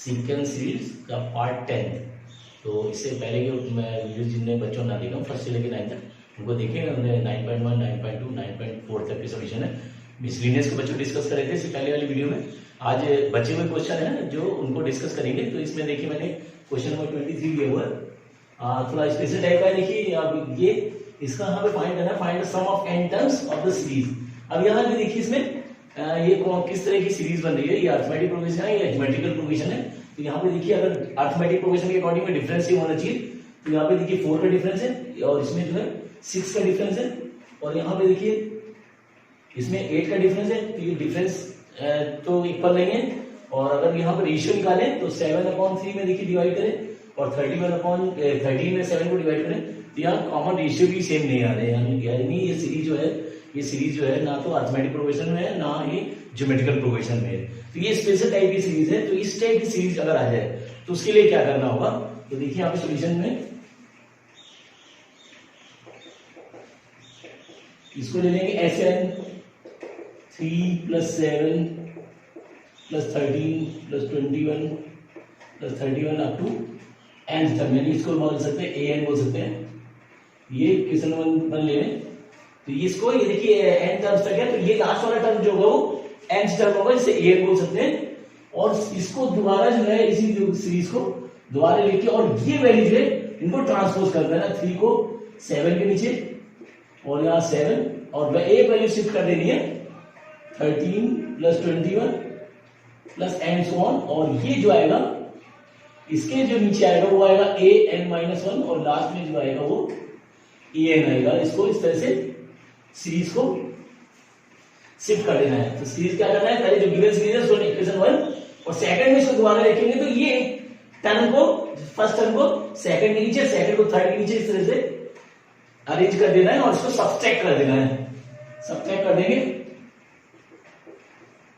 Sequence series का part 10। तो इससे पहले के मैं वीडियो जिनने बच्चों ना देखा फर्स्ट से लेकर 9 तक उनको देखेंगे। हमने 9.1, 9.2, 9.4 तक की सॉल्यूशन है मिसलिनियस के बच्चों डिस्कस करे थे इससे पहले वाली वीडियो में। आज बचे हुए क्वेश्चन है जो उनको डिस्कस करेंगे। तो इसमें देखिए मैंने क्वेश्चन नंबर 23 दिया हुआ है, थोड़ा स्पेशल टाइप का है। देखिए अब ये इसका यहाँ पे फाइंड करना है, find the sum of n terms of the series. अब यहाँ पे देखिए इसमें ये किस तरह की सीरीज बन रही है, ये अरिथमेटिक प्रोग्रेशन है या ज्योमेट्रिकल प्रोग्रेशन है। तो यहाँ पे देखिए अगर अरिथमेटिक प्रोग्रेशन के अकॉर्डिंग में डिफरेंस ही होना चाहिए, तो यहाँ पे देखिए 4 का डिफरेंस है और इसमें जो है 6 का डिफरेंस है, और यहाँ पे देखिए इसमें 8 का डिफरेंस है। तो ये डिफरेंस तो इक्वल नहीं है। और अगर यहाँ पर रेशियो निकालें तो 7/3 में देखिए डिवाइड करें और 13 में 7 को डिवाइड करें, तो यहाँ कॉमन रेशियो भी सेम नहीं आ रहे हैं। यानी ये सीरीज जो है ना तो अरिथमेटिक प्रोग्रेशन में है ना ही ज्योमेट्रिकल प्रोग्रेशन में है। तो ये स्पेशल टाइप की सीरीज है। तो इस टाइप की सीरीज अगर आ जाए तो उसके लिए क्या करना होगा, तो देखिए यहाँ पे सॉल्यूशन में इसको ले लेंगे Sn 3 + 7 + 13 + 21 + 31 अप टू n तक, यानी इसको बोल सकते हैं an बोल सकते हैं। ये क्वेश्चन नंबर ले लें तो इसको ये देखिए n टर्म्स तक है, तो ये लास्ट वाला टर्म जो होगा वो n टर्म होगा, जिसे an बोल सकते हैं। और इसको दोबारा जो है इसी सीरीज को दोबारा लेके और ये वैल्यू जो है इनको ट्रांसपोज कर देना, 3 को 7 के नीचे और यहाँ 7 और एक वैल्यू शिफ्ट कर देनी है 13 + 21 + एंड सो ऑन। और ये जो आएगा इसके जो नीचे आएगा वो आएगा an-1 और लास्ट में जो आएगा वो an आएगा। इसको इस तरह से सीरीज को शिफ्ट कर देना है। तो सीरीज क्या करना है, पहले जो गिवन सीरीज है उसको इक्वेशन 1 और सेकंड में इसको दोबारा लिखेंगे, तो ये टर्म को फर्स्ट टर्म को सेकंड के नीचे, सेकंड को थर्ड के नीचे इस तरह से अरेंज कर देना है और इसको सब्ट्रैक्ट कर देना है। सब्ट्रैक्ट कर देंगे,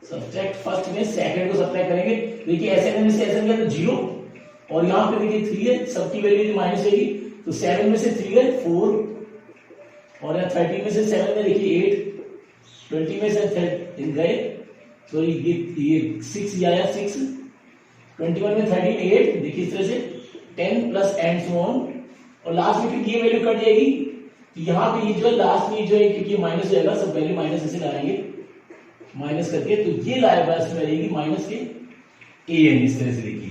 सब्ट्रैक्ट फर्स्ट में सेकंड को सब्ट्रैक्ट करेंगे। देखिए Sn में से Sn गया तो 0 और यहाँ पे देखिए 3 है, सबकी वैल्यू माइनस रहेगी, तो 7 में से 3 गए 4 और यहाँ 13 में से 7 में देखिए 8, 20 में से गए सॉरी ये 6 आया 6, 21 में 13 8, देखिए इस तरह से 10 + एंड सो ऑन। और लास्ट में फिर ये वैल्यू कट जाएगी, तो यहाँ पे ये जो है लास्ट में जो है क्योंकि माइनस जाएगा, सब वैल्यू माइनस ऐसे लाएंगे माइनस करके, तो ये लाएगा इसमें रहेगी माइनस के an। इस तरह से देखिए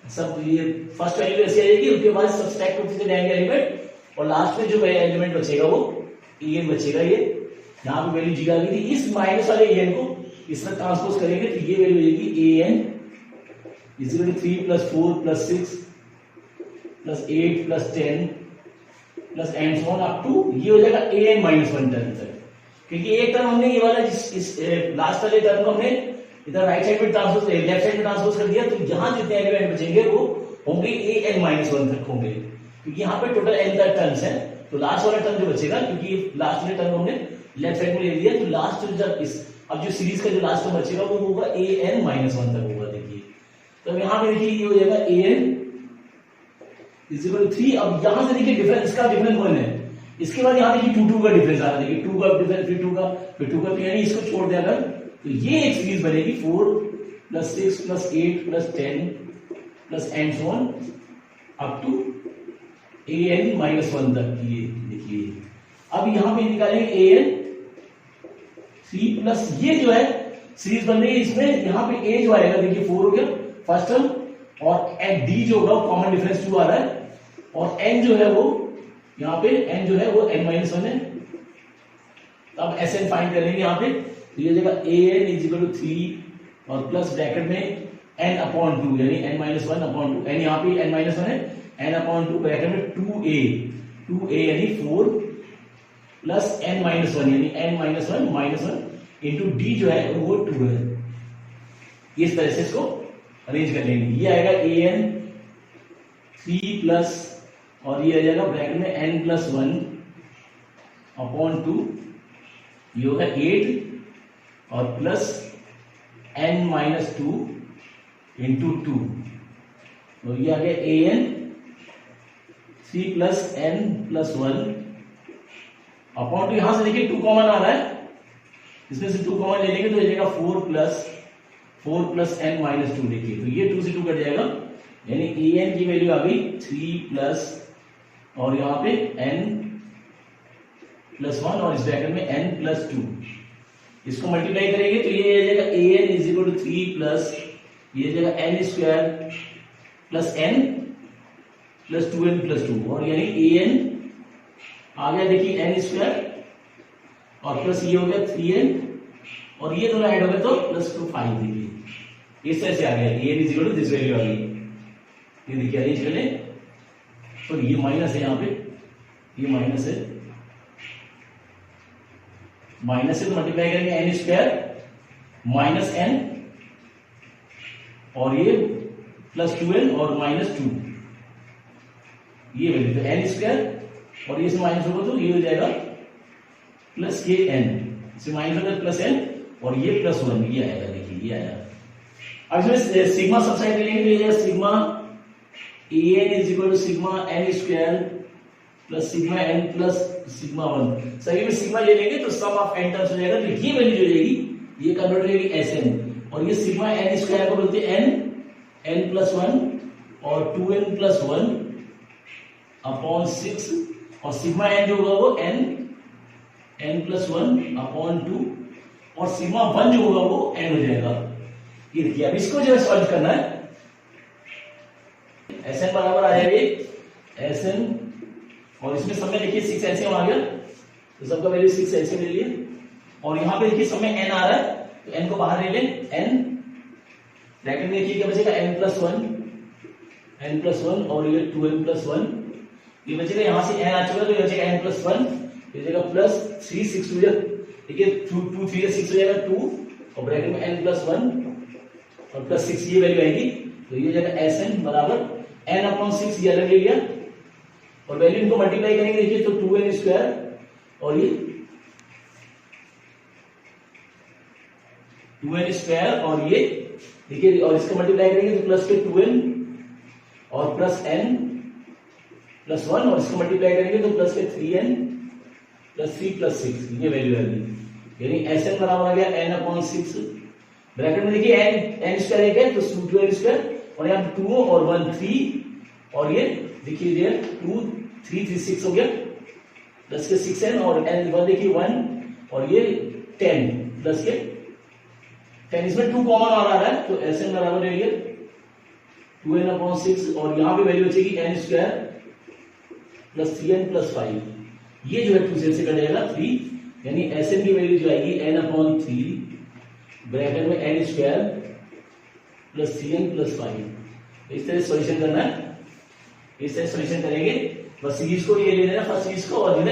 सब ये फर्स्ट वैल्यू ऐसे आएगी, उसके बाद सब्ट्रैक्ट करते जाएंगे एलिमेंट और लास्ट में जो एलिमेंट बचेगा वो an बचेगा। ये यहाँ पे वैल्यू जी आ गई थी, इस माइनस वाले an को इसमें ट्रांसपोज करेंगे तो ये वैल्यू आएगी an = 3 + 4 + 6 + 8 + 10 + and so on up to ये हो जाएगा an-1 टर्म तक। क्योंकि एक टर्म हमने ये वाला इस लास्ट वाले टर्म को हमने इधर राइट साइड में ट्रांसपोज लेफ्ट साइड में ट्रांसपोज कर दिया, तो यहाँ जितने एलिमेंट बचेंगे वो होंगे an-1 तक होंगे, क्योंकि यहाँ पे टोटल n तक टर्म्स है। तो लास्ट वाला टर्म जो बचेगा, क्योंकि लास्ट वाले टर्म हमने लेफ्ट साइड में ले लिया, तो लास्ट अब जो सीरीज का जो लास्ट टर्म बचेगा वो होगा an-1 तक होगा। देखिए तो यहाँ पे देखिए ये हो जाएगा an = 3। अब यहाँ से देखिए डिफरेंस, इसका डिफरेंस 1 है, इसके बाद यहाँ देखिए 2 का डिफरेंस आ रहा है, देखिए 2 का डिफरेंस फिर 2 का फिर 2 का, तो यानी इसको छोड़ दिया अगर तो ये एक सीरीज बनेगी 4 + 6 + 8 + 10 + and so on up to an-1 तक। ये देखिए अब यहाँ पे निकालेंगे an 3 + ये जो है सीरीज बन रही है, इसमें यहाँ पे a जो आएगा देखिए 4 हो गया फर्स्ट टर्म, और d जो होगा कॉमन डिफरेंस 2 आ रहा है, और n जो है वो यहाँ पे n जो है वो n-1 है। अब Sn फाइंड करेंगे यहाँ पे, तो ये जगह an = 3 और प्लस ब्रैकेट में n/2 यानी n-1/2, n यहाँ पे n-1 है, n/2 ब्रैकेट में 2a यानी 4 प्लस n-1 यानी n-1 इंटू d जो है वो 2 है। इस तरह से इसको अरेंज कर लेंगे। ये आएगा an 3 और ये आ जाएगा ब्रैकेट में n+1/2, ये होगा 8 और प्लस n-2 इंटू 2, तो ये आ गया an 3 + n+1/2। यहां से देखिए 2 कॉमन आ रहा है, इसमें से 2 कॉमन ले लेंगे तो ये जाएगा 4 + 4 प्लस एन माइनस 2 देखिए, तो ये 2 से 2 कट जाएगा, यानी ए एन की वैल्यू आ गई 3 प्लस और यहाँ पे n प्लस 1 और इस ब्रैकेट में n प्लस 2, इसको मल्टीप्लाई करेंगे तो ये आ जाएगा a n is equal to 3 plus ये जगह n square plus n plus 2n plus 2 और यानी ए एन आ गया देखिए एन स्क्वायर और प्लस ये हो गया 3n और ये दोनों ऐड हो गए तो प्लस 2 5 देखिए इस तरह से आ गया a n is equal to this value आ गई। ये देखिए अरेंज कर ले तो ये माइनस है, यहाँ पे ये माइनस है, माइनस से तो मल्टीप्लाई करेंगे एन स्क्वायर माइनस एन और ये प्लस 2n और माइनस 2 ये वैल्यू तो एन स्क्वायर और ये से माइनस होगा तो ये हो जाएगा प्लस के एन, से माइनस होगा प्लस एन और ये प्लस 1 ये आएगा, देखिए ये आया। अब इसमें सिग्मा सबसाइड लेंगे तो ये जाएगा sigma a n is equal to sigma n square plus sigma n plus sigma 1, सभी में सिग्मा ले लेंगे तो सम ऑफ एन टर्म्स हो जाएगा, तो ये वैल्यू जो रहेगी ये कन्वर्ट हो जाएगी एस एन और ये सिग्मा एन स्क्वायर को बोलते हैं एन प्लस 1 और 2n प्लस 1 अपॉन 6 और सिग्मा एन जो होगा वो n प्लस 1 अपॉन 2 और सिग्मा 1 जो होगा वो n हो जाएगा। ये देखिए अब इसको जो सॉल्व करना है, Sn बराबर आ जाएगा Sn और इसमें सब में देखिए 6 एलसीएम आ गया तो सबका वैल्यू 6 एलसीएम ले लिए और यहाँ पे देखिए सब में n आ रहा है तो n को बाहर ले लें, n ब्रैकेट में देखिए क्या बचेगा n प्लस 1 और ये 2n प्लस 1 ये बचेगा, यहाँ से n आ चुका तो ये बचेगा n प्लस 1 ये बचेगा प्लस 3 6 हो जाएगा, देखिए 2 3 6 हो जाएगा 2 और ब्रैकेट में n प्लस 1 और प्लस 6 ये वैल्यू आएगी तो ये हो जाएगा Sn बराबर n अपॉन 6 ये अलग ले लिया और वैल्यू इनको मल्टीप्लाई करेंगे देखिए तो 2n स्क्वायर और ये 2n स्क्वायर और ये देखिए और इसको मल्टीप्लाई करेंगे तो प्लस के 2n और प्लस n प्लस 1 और इसको मल्टीप्लाई करेंगे तो प्लस के 3n प्लस 3 प्लस 6 ये वैल्यू आ गई, यानी Sn बराबर आ गया n अपॉन 6 ब्रैकेट में देखिए n स्क्वायर एक है तो 2n स्क्वायर और यहाँ पे 2 और 1 3 और ये देखिए 2 3 3 6 हो गया प्लस के 6n और n 1 देखिए 1 और ये 10 प्लस के 10 इसमें 2 कॉमन आ रहा है तो Sn बराबर है ये 2n अपॉन 6 और यहाँ पे वैल्यू बचेगी n square plus 3n plus 5 ये जो है 2 से कट जाएगा 3 यानी Sn की वैल्यू जो आएगी n अपॉन 3 ब्रैकेट में n square plus 3n plus 5। इस तरह सॉल्यूशन करना है, इस तरह सॉल्यूशन करेंगे बस सीरीज को ये ले लेना फर्स्ट सीरीज को और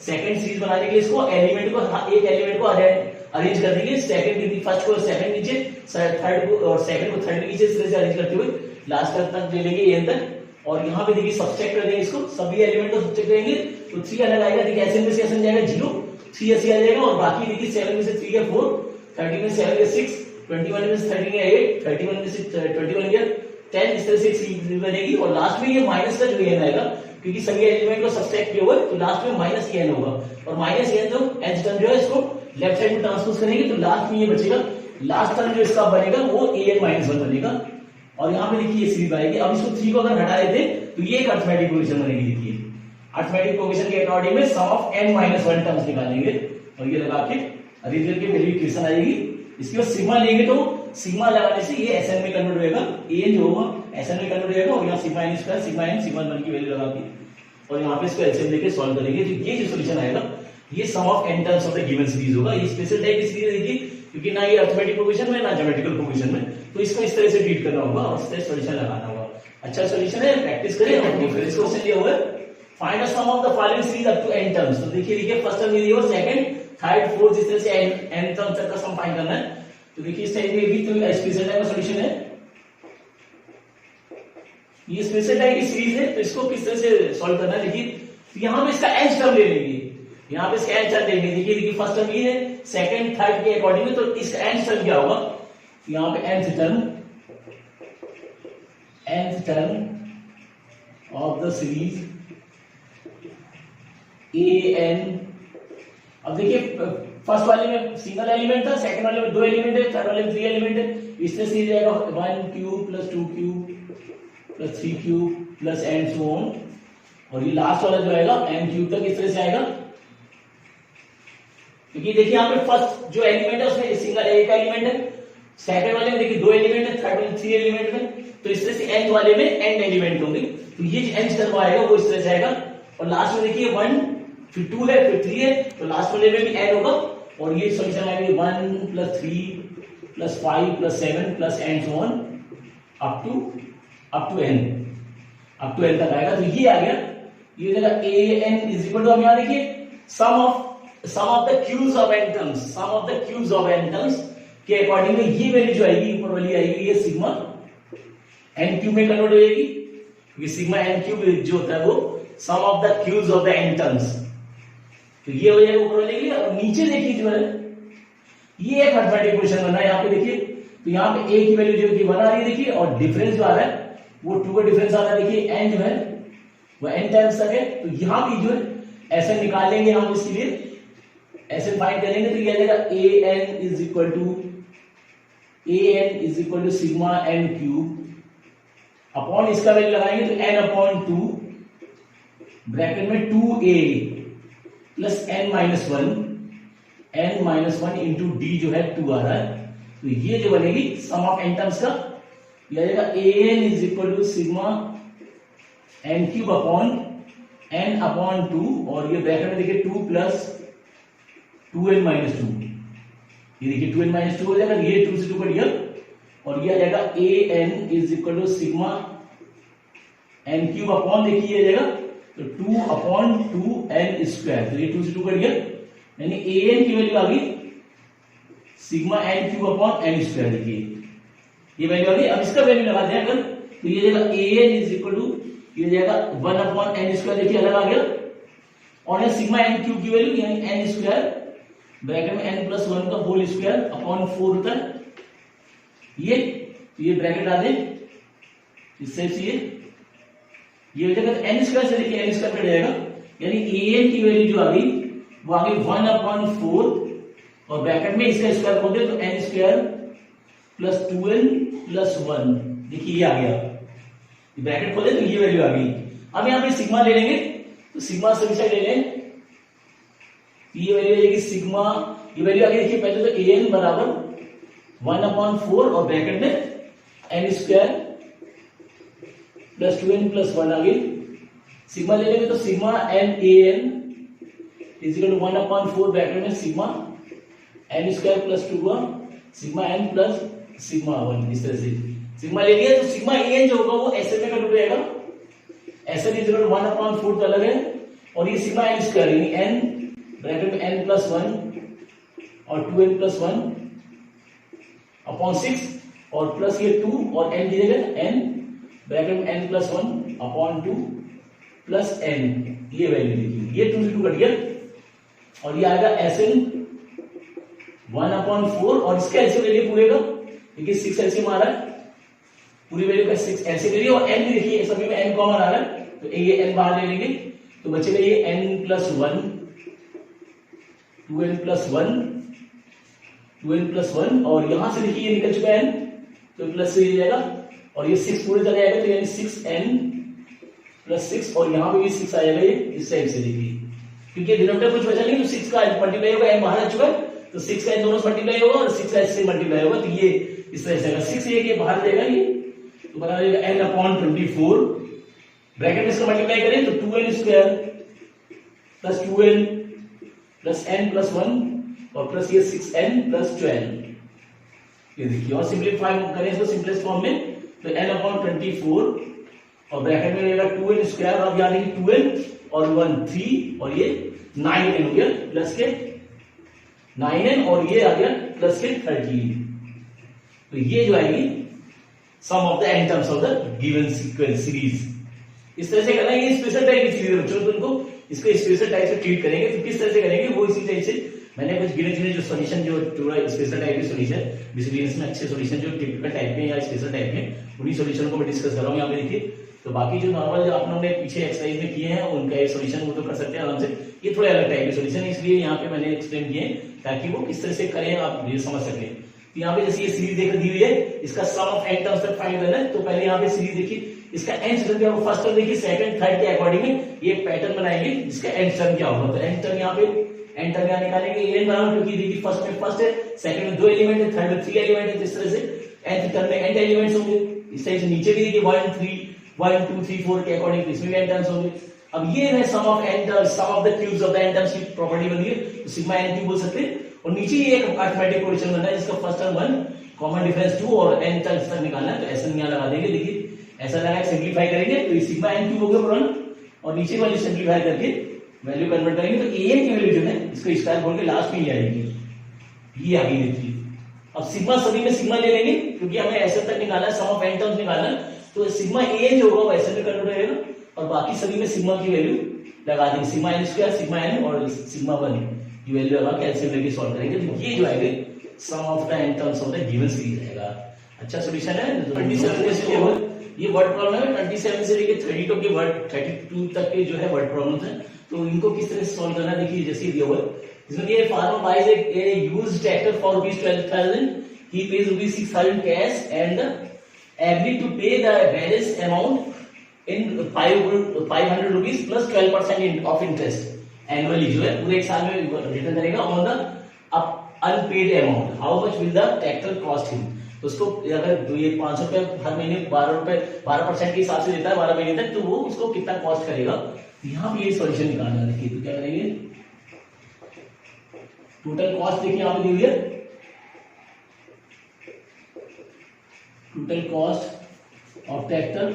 सेकंड सीरीज बनाने के लिए इसको एलिमेंट को एक एलिमेंट को अरेंज कर देंगे, सेकंड फर्स्ट को सेकंड नीचे थर्ड को और सेकंड को थर्ड नीचे इस तरह से अरेंज करते हुए लास्ट तक ले लेंगे एन तक और यहाँ पे देखिए सब्सट्रैक्ट कर देंगे इसको, सभी एलिमेंट को सब्सट्रैक्ट करेंगे तो 3 अलग आएगा, देखिए Sn में से Sn जाएगा 0 3 ऐसे आ जाएगा और बाकी देखिए 7 में से 3 गया 4 30 में से 7 गया 6 21 में से 13 गया 8 31 में से 21 गया 10 इस तरह से सीरीज बनेगी और लास्ट में ये माइनस का जो n आएगा क्योंकि सभी एलिमेंट को सब्सट्रैक्ट किया हुआ है तो लास्ट में माइनस n होगा और माइनस n तो nth टर्म जो है इसको लेफ्ट साइड में ट्रांसपोज करेंगे तो लास्ट में ये बचेगा, लास्ट टर्म जो इसका बनेगा वो an-1 बनेगा और यहाँ पे देखिए ये सीरीज आएगी। अब इसको 3 को अगर हटा देते तो ये एक अरिथमेटिक प्रोग्रेशन बनेगी, देखिए अरिथमेटिक प्रोग्रेशन के अकॉर्डिंग में सम ऑफ n-1 टर्म्स निकालेंगे और ये लगा के अरेंज करके वैल्यू इक्वेशन आएगी। इसके बाद सिग्मा लेंगे तो सिग्मा लगाने से ये Sn में कन्वर्ट होएगा, an जो होगा Sn में कन्वर्ट होएगा और यहाँ sigma n square sigma n sigma 1 की वैल्यू लगा के और यहाँ पे इसको एलसीएम लेके सॉल्व करेंगे तो ये जो सॉल्यूशन आएगा ये sum of n terms of the given series होगा। ये स्पेशल टाइप की सीरीज देखिए क्योंकि ना ये अरिथमेटिक प्रोग्रेशन में ना ज्योमेट्रिकल प्रोग्रेशन में, तो इसको इस तरह से ट्रीट करना होगा और इस तरह सॉल्यूशन लगाना होगा। अच्छा सॉल्यूशन है, प्रैक्टिस करें। और डिफरेंस क्वेश्चन दिया हुआ है find the sum of the following series up to n terms. तो देखिए फर्स्ट टर्म दिया हुआ, सेकंड थर्ड फोर्थ इस तरह से n टर्म तक का सम फाइंड करना है। तो देखिए इस टाइप में भी तो स्पेशल टाइप का सॉल्यूशन है, ये स्पेशल टाइप की सीरीज है तो इसको किस तरह से सॉल्व करना है। देखिए यहां पे इसका n टर्म ले लेंगे, यहाँ पे इसका n टर्म लेंगे। देखिए फर्स्ट टर्म ये है, सेकंड थर्ड के अकॉर्डिंग तो इसका n टर्म क्या होगा, यहाँ पे nth term of the series an। अब देखिए फर्स्ट वाले में सिंगल एलिमेंट था, सेकंड वाले में 2 एलिमेंट है, थर्ड वाले में 3 एलिमेंट है। इससे से जाएगा 1 cube plus 2 cube plus 3 cube plus and so on, और ये लास्ट वाला जो आएगा n क्यूब तक इस तरह से आएगा। क्योंकि देखिए यहाँ पे फर्स्ट जो एलिमेंट है उसमें सिंगल एक एलिमेंट है, सेकंड वाले में देखिए 2 एलिमेंट है, थर्ड वाले में 3 एलिमेंट है, तो इस तरह से nth वाले में n एलिमेंट होंगे, तो ये जो nth टर्म आएगा वो इस तरह से आएगा। और लास्ट में देखिए 1 फिर 2 है फिर 3 है, तो लास्ट वाले में भी n होगा, और ये सॉल्यूशन आएगा 1 plus 3 plus 5 plus 7 plus and so on up to n तक आएगा। तो ये आ गया, ये जगह an इज इक्वल टू, हम यहाँ देखिए sum of the cubes of n terms, sum of the cubes of n terms के अकॉर्डिंग ये वैल्यू जो आएगी ऊपर वाली आएगी, ये सिग्मा n क्यूब में कन्वर्ट हो जाएगी, क्योंकि सिग्मा n क्यूब जो होता है वो sum of the cubes of the n terms, तो ये हो जाएगा ऊपर वाले के। और नीचे देखिए जो है ये एक अरिथमेटिक इक्वेशन बना है, यहाँ पे देखिए, तो यहाँ पे a की वैल्यू जो कि 1 आ रही है देखिए, और डिफरेंस जो आ रहा है वो 2 का डिफरेंस आ रहा है देखिए, n जो है वो n टाइम्स तक है, तो यहाँ भी जो है ऐसे निकालेंगे हम, इसके लिए ऐसे फाइंड करेंगे, तो ये आ जाएगा an is equal to sigma n cube upon इसका वैल्यू लगाएंगे तो n अपॉन 2 ब्रैकेट में 2a plus n minus 1 into d जो है 2 आ रहा है, तो ये जो बनेगी सम ऑफ n टर्म्स का, ये आ जाएगा an is equal to sigma n cube upon n upon 2, और ये ब्रैकेट में देखिए 2 प्लस 2n माइनस 2, ये देखिए 2n माइनस 2 हो जाएगा, ये 2 से 2 कट गया, और ये आ जाएगा an is equal to sigma n cube upon देखिए ये आ जाएगा तो 2 अपॉन 2n स्क्वायर, तो ये 2 से 2 कट गया, यानी an की वैल्यू आ गई sigma n cube upon n square, देखिए ये वैल्यू आ गई। अब इसका वैल्यू लगा दें अगर, तो ये जाएगा an इज इक्वल टू, ये जाएगा 1 अपॉन n स्क्वायर, देखिए अलग आ गया, और ये सिग्मा n क्यूब की वैल्यू यानी n स्क्वायर ब्रैकेट में n प्लस 1 का होल स्क्वायर अपॉन 4 होता है, ये ब्रैकेट आ दे, इससे ये हो जाएगा n स्क्वायर से देखिए n स्क्वायर कट जाएगा, यानी an की वैल्यू जो आ गई वो आ गई 1 अपॉन 4, और ब्रैकेट में इसका स्क्वायर खोल दे तो n square plus 2n plus 1, देखिए ये आ गया, ब्रैकेट खोले तो ये वैल्यू आ गई। अब यहाँ पे सिग्मा ले लेंगे, तो सिग्मा सभी साइड ले लें, ये वैल्यू आ जाएगी सिग्मा, ये वैल्यू आ गई देखिए पहले तो an बराबर 1 अपॉन 4 और ब्रैकेट में n square plus 2n plus 1 आ गई, सिग्मा ले लेंगे तो sigma n an is equal to 1 upon 4 bracket में sigma n square plus 2 sigma n plus sigma 1, इस तरह से सिग्मा ले लिया, तो सिग्मा an जो होगा वो ऐसे में कन्वर्ट हो जाएगा, ऐसे इज इक्वल टू 1 अपॉन 4 तो अलग है, और ये सिग्मा n स्क्वायर यानी n ब्रैकेट में n प्लस 1 और 2n प्लस 1 अपॉन 6 और प्लस ये 2 और n की जगह n ब्रैकेट में n plus 1 upon 2 plus n, ये वैल्यू देखिए, ये 2 से 2 कट गया, और ये आएगा Sn 1 अपॉन 4, और इसका ऐसे ले लिया पूरे का, देखिए 6 एलसीएम आ रहा है, पूरी वैल्यू का 6 ऐसे ले लिया, और n भी देखिए सभी में n कॉमन आ रहा है, तो ये n बाहर ले लेंगे तो बचेगा ये n प्लस 1 2n प्लस 1, और यहां से देखिए ये निकल चुका है n, तो प्लस से ये जाएगा, और ये 6 पूरे चला जाएगा, तो यानी 6n प्लस 6, और यहां पे भी 6 आ जाएगा, ये इस साइड से देखिए, क्योंकि डिनोमिनेटर कुछ बचा नहीं, तो 6 का मल्टीप्लाई होगा, n बाहर आ चुका है, तो 6 का इन दोनों से मल्टीप्लाई होगा और 6 का इससे मल्टीप्लाई होगा, तो ये इस तरह से आएगा, 6 ये बाहर जाएगा, ये तो बना जाएगा n अपॉन 24, ब्रैकेट में इसका मल्टीप्लाई करें तो 2n square plus 2n plus n plus 1 और प्लस ये 6n प्लस 12, ये देखिए, और सिंपलीफाई करें इसको सिंपलेस्ट फॉर्म में तो n अपॉन 24 और ब्रैकेट में रहेगा 2n स्क्वायर, और यहाँ देखिए 2n और 1 3 और ये 9n हो गया प्लस के 9n, और ये आ गया प्लस के 13, तो ये जो आएगी sum of the n terms of the given sequence series. इस तरह से करना है, ये स्पेशल टाइप की सीरीज है बच्चों, तो उनको इसको स्पेशल टाइप से ट्रीट करेंगे, तो किस तरह से करेंगे वो इसी टाइप से मैंने कुछ गिने चुने जो सोल्यूशन जो थोड़ा स्पेशल टाइप के सोल्यूशन मिसलेनियस में अच्छे सोल्यूशन जो टिपिकल टाइप के या स्पेशल टाइप के उन्हीं सोल्यूशन को मैं डिस्कस कर रहा हूँ यहाँ पे देखिए। तो बाकी जो नॉर्मल जो आप लोगों ने पीछे एक्सरसाइज में किए हैं उनका सोल्यूशन वो तो कर सकते हैं आराम से, ये थोड़े अलग टाइप के सोल्यूशन है इसलिए यहाँ पे मैंने एक्सप्लेन किए ताकि वो किस तरह से करें आप ये समझ सकें। तो यहाँ पे जैसे ये सीरीज देख दी हुई है, इसका सम ऑफ n टर्म्स तक फाइंड करना है। तो पहले यहाँ पे सीरीज देखिए, इसका n टर्म क्या होगा, फर्स्ट टर्म देखिए सेकंड थर्ड के अकॉर्डिंग में ये पैटर्न बनाएंगे जिसका n टर्म क्या होगा। तो n टर्म यहाँ पे n टर्म यहाँ निकालेंगे n बराबर, क्योंकि देखिए फर्स्ट में फर्स्ट है, सेकंड में 2 एलिमेंट है, थर्ड में 3 एलिमेंट है, इस तरह से nth टर्म में n एलिमेंट्स होंगे। इस तरह से नीचे भी देखिए 1 2 3 4 के अकॉर्डिंग इसमें भी n टर्म्स होंगे। अब ये है sum of n terms, sum of the cubes of the n terms की प्रॉपर्टी बनी है, तो सिग्मा n क्यूब बोल सकते हैं। और नीचे ये एक अरिथमेटिक प्रोडक्शन बनना है जिसका फर्स्ट टर्म 1 कॉमन डिफरेंस 2 और n टर्म्स तक निकालना है। तो ऐसा यहां लगा देंगे, देखिए ऐसा लगा के सिंपलीफाई करेंगे तो ये सिग्मा n क्यूब हो गया पूरा, और नीचे वाली सिंपलीफाई करके वैल्यू कन्वर्ट करेंगे तो an की वैल्यू जो है इसको स्क्वायर बोल के लास्ट में ही आएगी, ये आ गई देखिए। अब सिग्मा सभी में सिग्मा ले लेंगे क्योंकि हमें ऐसे तक निकालना है, सम ऑफ n टर्म्स निकालना है, तो सिग्मा an जो होगा वो ऐसे में कन्वर्ट हो जाएगा और बाकी सभी में सिग्मा की वैल्यू लगा देंगे, sigma n square sigma n और सिग्मा 1 की वैल्यू लगा के ऐसे लेके सॉल्व करेंगे। तो ये जो आएगा sum of the n terms of the given series आएगा। अच्छा सॉल्यूशन है। 27 से ये वर्ड प्रॉब्लम है, 27 से लेके 32 के वर्ड 32 तक के जो है वर्ड प्रॉब्लम्स हैं, तो इनको किस तरह से सॉल्व करना है देखिए। जैसे दिया हुआ इसमें ये farmer buys a used tractor for ₹12,000, he pays ₹6,000 cash and agreed to pay the balance amount in 500 rupees plus 12% of interest annually, जो है पूरे एक साल में रिटर्न करेगा on the unpaid amount. How much will the tractor cost him, तो उसको अगर ये 500 रुपए हर महीने 12% के हिसाब से देता है 12 महीने तक, तो वो उसको कितना कॉस्ट करेगा। यहाँ पे ये सॉल्यूशन निकालना है। देखिए तो क्या करेंगे, टोटल कॉस्ट देखिए यहाँ पे दी हुई है, total cost of tractor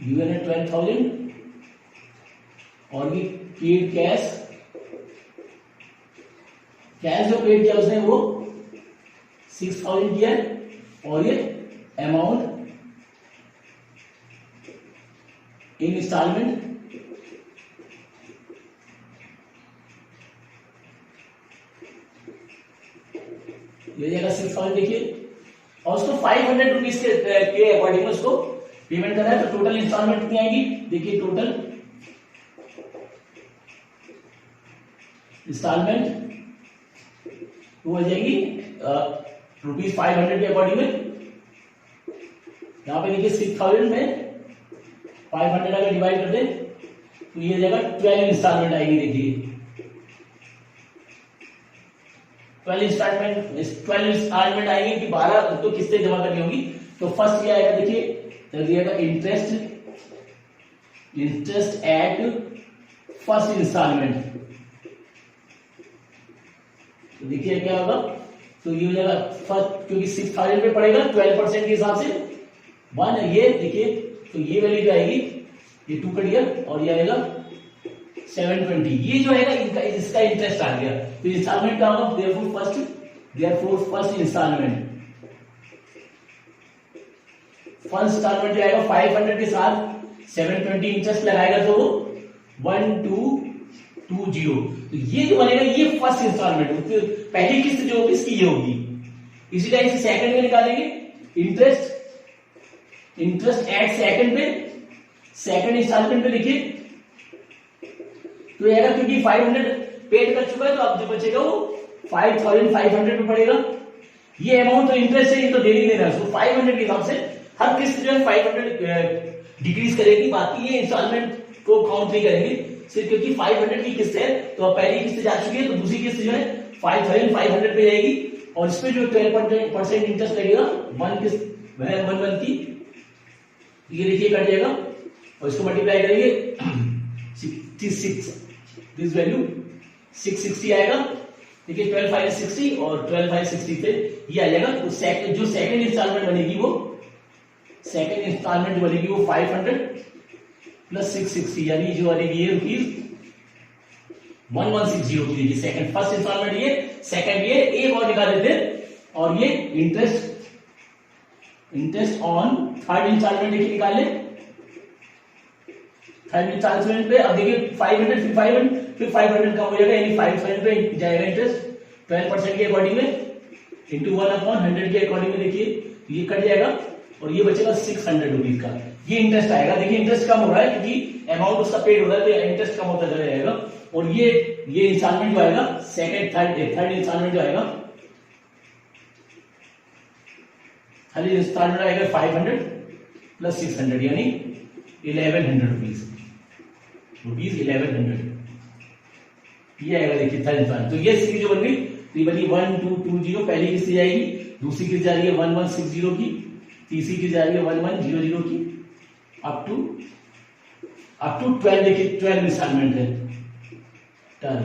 given है 12,000 और ये पेड कैश जो पेड किया उसने वो 6,000 किया और ये अमाउंट इन इंस्टॉलमेंट ये जाएगा 6,000 देखिए, और उसको 500 रुपीज के अकॉर्डिंग में उसको पेमेंट करना है। तो टोटल इंस्टॉलमेंट कितनी आएगी देखिए, टोटल इंस्टॉलमेंट वो हो जाएगी ₹500 के अकॉर्डिंग में। यहां पे देखिए 6,000 में 500 अगर डिवाइड कर दे तो ये जाएगा 12 इंस्टॉलमेंट आएगी। देखिए 12 इंस्टॉलमेंट आएगी कि 12 तो किस्तें जमा करनी होगी। तो फर्स्ट क्या आएगा देखिए, तो दिएगा इंटरेस्ट एट फर्स्ट इंस्टॉलमेंट। तो देखिए क्या होगा, तो ये हो जाएगा फर्स्ट, क्योंकि 6,000 पे पड़ेगा 12% के हिसाब से 1 ये देखिए, तो ये वैल्यू जो आएगी ये 2 कट गया और ये आएगा 720। ये जो है ना इसका इंटरेस्ट आ गया। तो इंस्टॉलमेंट क्या होगा, देयरफॉर फर्स्ट इंस्टॉलमेंट जो आएगा 500 के साथ 720 इंटरेस्ट लगाएगा तो 1220। तो ये जो बनेगा ये फर्स्ट इंस्टॉलमेंट, पहली किस्त जो होगी इसकी ये होगी। इसी टाइप से सेकंड में निकालेंगे इंटरेस्ट एट सेकंड पे, सेकंड इंस्टॉलमेंट पे लिखिए तो आएगा, क्योंकि 500 पेड कर चुका है तो अब जो बचेगा वो 5,500 पे पड़ेगा। ये अमाउंट तो इंटरेस्ट है, ये तो डेली देना है उसको 500 के हिसाब से हर किस्त जो है 500 डिक्रीज करेगी, बाकी ये इंस्टॉलमेंट को काउंट नहीं करेंगे सिर्फ, क्योंकि 500 की किस्त है तो अब पहली किस्त जा चुकी है तो दूसरी किस्त जो है 5,500 पे जाएगी और इस पे जो 12% इंटरेस्ट लगेगा 1 किस्त वह 1 मंथ की, ये देखिए कट जाएगा और इसको मल्टीप्लाई करेंगे 66, दिस वैल्यू 660 आएगा। देखिए 12,500 60 और 12,500 60 से ये आ जाएगा। तो जो सेकंड इंस्टॉलमेंट बनेगी वो 500 प्लस 660 यानी जो बनेगी ये ₹1160 की देगी सेकंड। फर्स्ट इंस्टॉलमेंट ये, सेकंड ये, एक और निकाल देते हैं और ये इंटरेस्ट ऑन थर्ड इंस्टॉलमेंट देखिए निकाल ले। 540 पे। अब देखिए 500 फिर 500 फिर 500 कम हो जाएगा, यानी 500 पे जाएगा इंटरेस्ट 12% के अकॉर्डिंग में इंटू 1/100 के अकॉर्डिंग में। देखिए ये कट जाएगा और ये बचेगा 600 रुपीज का, ये इंटरेस्ट आएगा। देखिए इंटरेस्ट कम हो रहा है क्योंकि अमाउंट उसका पेड हो रहा है, तो इंटरेस्ट कम होता चला जाएगा। और ये इंस्टॉलमेंट जो आएगा थर्ड इंस्टॉलमेंट जो आएगा, थर्ड इंस्टॉलमेंट आएगा 500 प्लस 600 यानी 1100 रुपीज 1100 ये आएगा। देखिए थर्ड इंस्टॉलमेंट। तो ये सीरीज जो बन गई, तो ये बनी 1220, पहली किस्त जाएगी, दूसरी किस्त जा रही है 1160 की, तीसरी किस्त जा रही है 1100 की, अप टू 12। देखिए 12 इंस्टॉलमेंट है टर्म,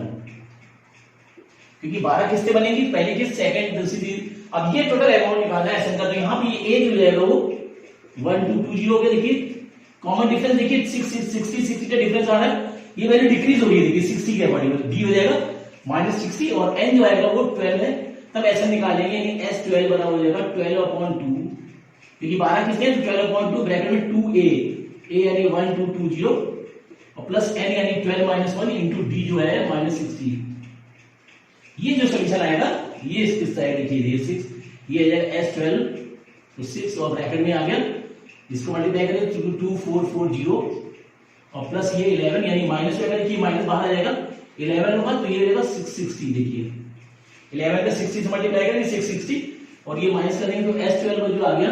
क्योंकि 12 किस्तें बनेंगी, पहली किस्त, सेकंड, दूसरी। अब ये टोटल अमाउंट निकालना है एसएन का, तो यहाँ पे ये जो जाएगा वो 1220 हो गया। देखिए कॉमन डिफरेंस देखिए 60 का डिफरेंस आ रहा है, ये वैल्यू डिक्रीज हो रही है। देखिए 60 के अकॉर्डिंग डी हो जाएगा -60 और एन जो आएगा वो 12 है, तब ऐसा निकालेंगे, यानी S12 बना हो जाएगा 12/2, क्योंकि 12 किस्तें तो 12/2 ब्रैकेट में 2a, a यानी 1220 और प्लस n यानी 12 - 1 इंटू डी जो है -60। ये जो सोल्यूशन आएगा ये इस किस्त आएगा, देखिए ये 6, ये आ जाएगा S12 तो 6 और ब्रैकेट में आ गया, इसको मल्टीप्लाई करें तो 2440 और प्लस ये 11 यानी माइनस होगा, देखिए माइनस बाहर आ जाएगा 11 होगा, तो ये रहेगा 660। देखिए 11 का 60 से मल्टीप्लाई करेंगे 660 और ये माइनस करेंगे तो S12 जो आ गया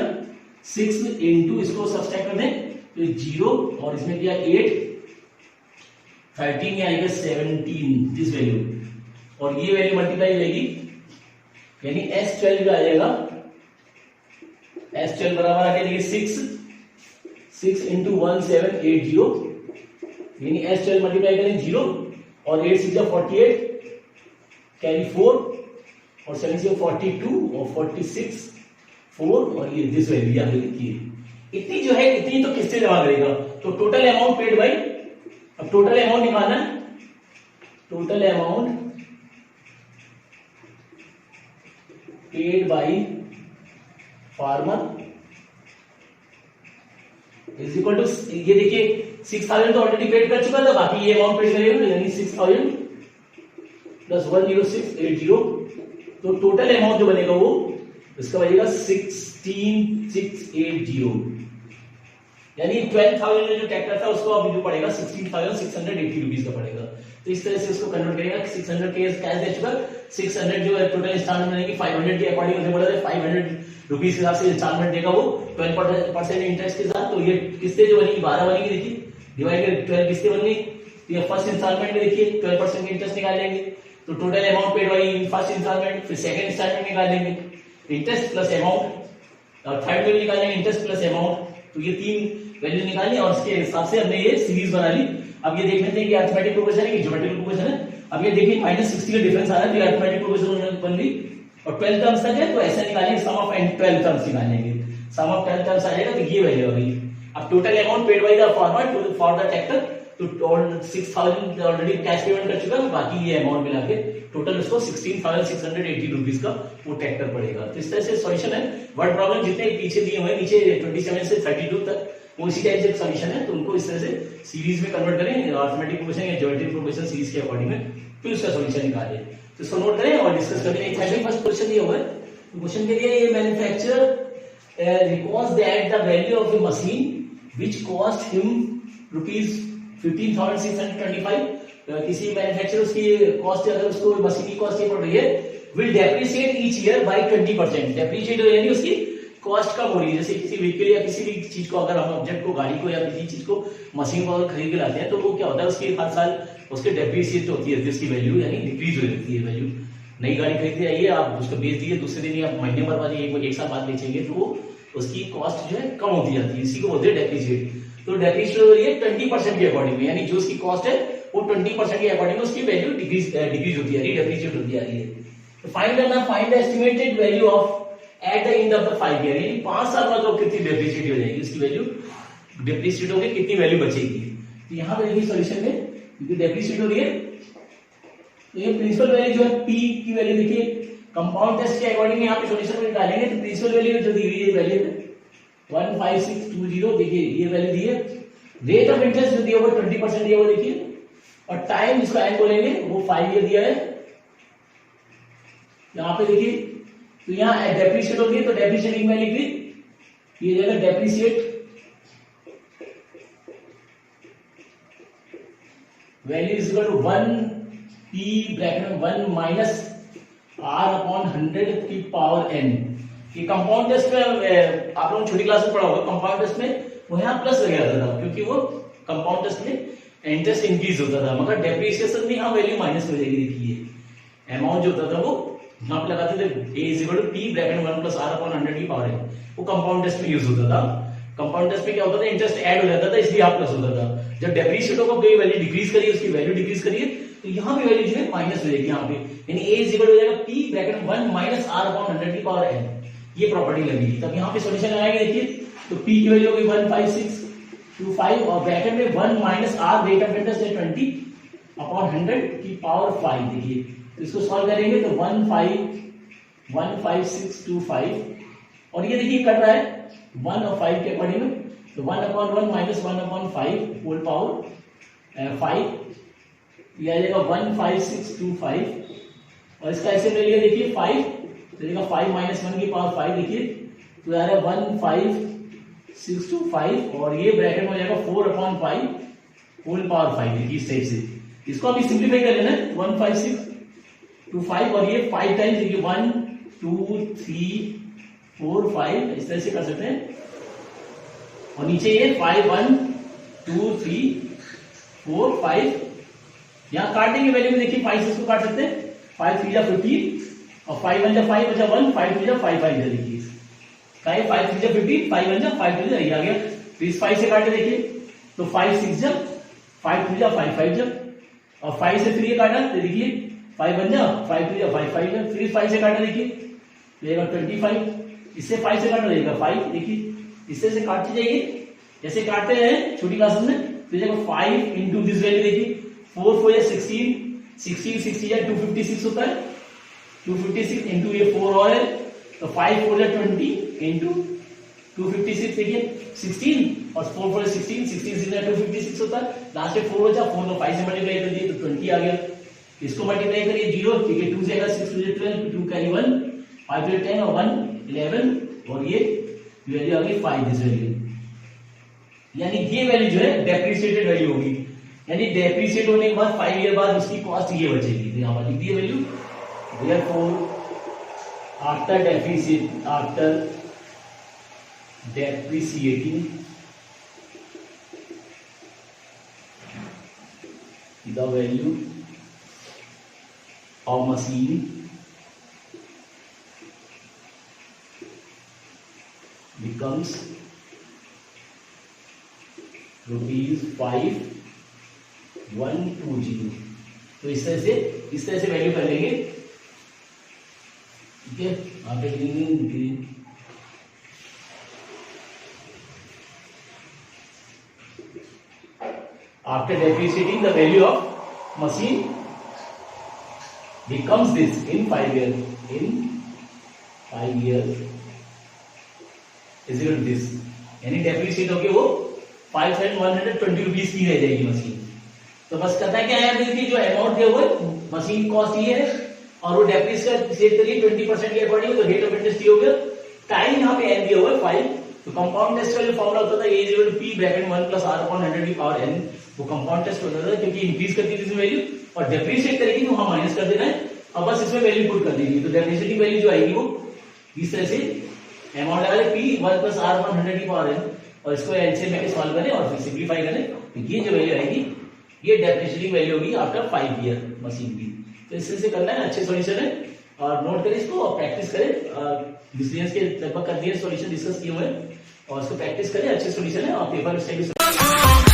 6 इंटू इसको सब्सट्रैक्ट कर दें तो 0 और इसमें किया 8 13 ये आएगा 17 दिस वैल्यू, और ये वैल्यू मल्टीप्लाई रहेगी यानी S12 जो आ जाएगा, S12 बराबर आ गया 6 इंटू 1780 यानी S12 मल्टीप्लाई करें 0 और 8 6 48 कैरी 4 और 7 से 42 और 46 4 और ये दिस वैल्यू आ गई। इतनी जो है इतनी तो किससे जमा करेगा, तो टोटल अमाउंट पेड बाई, अब टोटल अमाउंट निकालना है, total amount paid by farmer is equal to, ये देखिए 6000 तो ऑलरेडी पेड कर चुका था, बाकी ये अमाउंट पेड करेगा यानी 6000 प्लस 10680, तो टोटल अमाउंट जो बनेगा वो इसका बनेगा 16680 यानी 12,000 में जो ट्रैक्टर था उसको अभी जो पड़ेगा 16,680 रुपीज का पड़ेगा। तो इस तरह से उसको कन्वर्ट करेगा, 600 के कैश दे चुका, 600 जो है टोटल इंस्टॉलमेंट बनेगी 500 के अकॉर्डिंग मुझे बोला था 500 रुपीज के हिसाब से इंस्टॉलमेंट देगा वो 12% इंटरेस्ट के साथ। तो ये किस्तें जो बनेगी 12 बनेगी, देखिए डिवाइडेड 12 किस्तें बन गई। ये फर्स्ट इंस्टॉलमेंट में देखिए 12% इंटरेस्ट निकाल लेंगे, तो total amount paid by first installment, फिर सेकंड इंस्टॉलमेंट निकाल लेंगे इंटरेस्ट प्लस अमाउंट, और थर्ड वैल्यू निकालेंगे इंटरेस्ट प्लस अमाउंट। तो ये तीन वैल्यू निकाली और उसके हिसाब से हमने ये सीरीज बना ली। अब ये देख लेते हैं कि अरिथमेटिक प्रोग्रेशन है कि ज्योमेट्रिकल प्रोग्रेशन है। अब ये देखिए -60 का डिफरेंस आ रहा है, तो ये अरिथमेटिक प्रोग्रेशन बन गई और 12 टर्म्स तक है, तो ऐसा निकालेंगे सम ऑफ 12 टर्म्स निकालेंगे, सम ऑफ 12 टर्म्स आ जाएगा, तो ये वैल्यू आ गई। अब total amount paid by the farmer for the tractor, तो 6000 ऑलरेडी कैश पेमेंट कर चुका है, बाकी ये अमाउंट मिला के टोटल उसको 16,680 रुपीज का वो ट्रैक्टर पड़ेगा। तो इस तरह से सॉल्यूशन है। वर्ड प्रॉब्लम जितने पीछे दिए हुए नीचे 27 से 32 तक वो इसी टाइप से सॉल्यूशन है, तो उनको इस तरह से सीरीज में कन्वर्ट करें अरिथमेटिक प्रोग्रेशन या ज्योमेट्रिक प्रोग्रेशन सीरीज के अकॉर्डिंग में, फिर उसका सॉल्यूशन निकालें। तो इसको नोट करें और डिस्कस करें। एक फर्स्ट क्वेश्चन दिया हुआ है, क्वेश्चन के लिए ये manufacturer records that the value of A machine which cost him rupees 15,625, किसी मैन्युफैक्चरर उसकी कॉस्ट अगर उसको मशीन की कॉस्ट ये पड़ रही है, will depreciate each year by 20%। Depreciate यानी उसकी कॉस्ट कम हो रही है, जैसे किसी व्हीकल या किसी भी चीज को अगर हम ऑब्जेक्ट को, गाड़ी को या किसी चीज को, मशीन को अगर खरीद के लाते हैं तो वो क्या होता है उसकी हर साल उसके डेप्रिशिएट होती है, जिसकी वैल्यू यानी डिक्रीज हो जाती है वैल्यू। नई गाड़ी खरीदते आइए आप, उसको बेच दीजिए, दूसरे दिन या महीने भर बाद एक साल बाद बेचेंगे तो वो उसकी कॉस्ट जो है कम होती जाती है, इसी को बोलते हैं डेप्रिशिएट। तो डेप्रिशिएट हो रही है 20% के अकॉर्डिंग में, यानी जो उसकी कॉस्ट है वो 20% के अकॉर्डिंग उसकी वैल्यू डिक्रीज होती है, डेप्रिशिएट होती आ रही है। तो find the estimated value of at the end of the 5 year, यानी 5 साल बाद वो कितनी डेप्रिशिएट हो जाएगी, उसकी वैल्यू डेप्रिशिएट होगी, कितनी वैल्यू बचेगी। तो यहाँ पे देखिए सॉल्यूशन में क्योंकि डेप्रिशिएट हो रही है, तो ये प्रिंसिपल वैल्यू जो है पी की वैल्यू देखिए कंपाउंड टेस्ट के अकॉर्डिंग यहाँ पे सॉल्यूशन में निकालेंगे, तो प्रिंसिपल वैल्यू जो दी हुई है वैल्यू 15620, देखिए ये वैल्यू दी है रेट ऑफ इंटरेस्ट जो दिया हुआ 20% दिया हुआ देखिए, और टाइम जिसको एन बोलेंगे वो 5 ईयर दिया है। यहां पे देखिए, तो यहां डेप्रिशिएट होगी तो डेप्रिशिएटिंग में लिखिए, ये जगह depreciate value is equal to 1 p bracket में 1 माइनस r अपॉन 100 की पावर n। ये कंपाउंड टेस्ट में आप लोगों ने छोटी क्लास में पढ़ा होगा, कंपाउंड टेस्ट में वो यहाँ प्लस लग जाता था क्योंकि वो कंपाउंड टेस्ट में इंटरेस्ट इंक्रीज होता था, मगर डेप्रिसिएशन में यहाँ वैल्यू माइनस हो जाएगी। देखिए अमाउंट जो होता था वो यहाँ पे लगाते थे a is equal to p bracket में 1 प्लस r अपॉन 100 की पावर n। वो कंपाउंड टेस्ट में यूज होता था। कंपाउंड टेस्ट में क्या होता था, इंटरेस्ट ऐड हो जाता था इसलिए यहाँ प्लस होता था। जब डेप्रिशिएट होगा कोई वैल्यू डिक्रीज करिए, उसकी वैल्यू डिक्रीज करिए तो यहाँ पे वैल्यू जो है माइनस हो जाएगी यहाँ पे, यानी a इज इक्वल हो जाएगा p ब्रैकेट में 1 माइनस r अपॉन 100 की पावर n। ये प्रॉपर्टी लगेगी। तब यहाँ पे सॉल्यूशन लगाएंगे, देखिए तो p की वैल्यू होगी 15625 और ब्रैकेट में 1 minus r rate of interest है 20 अपॉन 100 की पावर 5। देखिए तो इसको सॉल्व करेंगे तो 15625 और ये देखिए कट रहा है 1 और 5 के अकॉर्डिंग में, तो 1 upon 1 minus 1 upon 5 whole power 5, ये आ जाएगा 15625 और इसका ऐसे ले लिया देखिए 5, तो देखिए 5 माइनस 1 की पावर 5 देखिए तो आ रहा है 15625 और ये ब्रैकेट में हो जाएगा 4 अपॉन 5 होल पावर 5। देखिए इस टाइप से इसको अभी सिंप्लीफाई कर लेना है 15625 और ये 5 टाइम्स देखिए 1 2 3 4 5 इस तरह से कर सकते हैं और नीचे ये 5 1 2 3 4 5 यहाँ काटने की वैल्यू में देखिए 5 से इसको काट सकते हैं, 5 3 जा 15 और 5 1 जा 5 बचा 1, 5 2 जा 5 5 जा देखिए 5 3 जा 15, 5 1 जा 5 2 जा ये आ गया। तो इस 5 से काटे देखिए तो 5 6 जा 5 2 जा 5 5 जा और 5 से 3 काटा तो देखिए 5 1 जा 5 2 जा 5 5 जा, फिर 5 से काटा देखिए रहेगा 25, इससे 5 से काटा रहेगा 5, देखिए इससे से काटते जाइए जैसे काटते हैं छोटी क्लास में, तो देखो 5 इंटू दिस वैल्यू देखिए 4 4 या 16 16 60 या 256 होता है, 256 इंटू ये 4 और है तो 5 4 या 20 इंटू 256 देखिए 16 और 4 4 16 16 6 256 होता है, लास्ट में 4 बचा 4 को 5 से मल्टीप्लाई कर दिए तो 20 आ गया। इसको मल्टीप्लाई करिए 0 ठीक है 2 से आएगा 6 2 12 2 कैरी 1 5 2 10 और 1 11 और ये वैल्यू आ गई 5 दिस वैल्यू, यानी ये वैल्यू जो है डेप्रिसिएटेड वैल्यू होगी, यानी डेप्रिसिएट होने के बाद 5 ईयर बाद उसकी कॉस्ट ये बचेगी। तो यहां पर लिख दिए value, therefore after depreciating the value of machine becomes ₹5120। तो इस तरह से वैल्यू कर लेंगे, ठीक है। आप लिखेंगे after depreciating the value of machine becomes this in 5 years is equal to this, यानी डेप्रिशिएट होके वो 5120 रुपीज की रह जाएगी मशीन। तो बस करना क्या है, देखिए जो अमाउंट दिया हुआ है मशीन कॉस्ट ये है और वो डेप्रिशिएट करिए 20% के अकॉर्डिंग, तो रेट ऑफ इंटरेस्ट ये हो गया, टाइम यहाँ पे n दिया हुआ है 5, तो कंपाउंड टेस्ट का जो फॉर्मूला होता था a equal to p bracket 1 plus r upon 100 की पावर n, वो कंपाउंड टेस्ट होता था क्योंकि इंक्रीज करती थी इसमें वैल्यू और डेप्रिशिएट करेगी तो वहां माइनस कर देना है और बस इसमें वैल्यू पुट कर देंगे। तो डेप्रिशिएटिंग वैल्यू जो आएगी वो इस तरह से अमाउंट लगा ले p 1 प्लस r अपॉन 100 की पावर n और इसको एलसीएम में सॉल्व करें और फिर सिंपलीफाई करें, तो ये जो वैल्यू आएगी ये डेप्रिशिएटिंग वैल्यू होगी आफ्टर 5 ईयर मशीन की। तो इस तरह से करना है, अच्छे सॉल्यूशन है और नोट करें इसको और प्रैक्टिस करें। डिस्टेंस के लगभग कर दिए सॉल्यूशन डिस्कस किए हुए और उसको प्रैक्टिस करें, अच्छे सॉल्यूशन है और पेपर स्टेप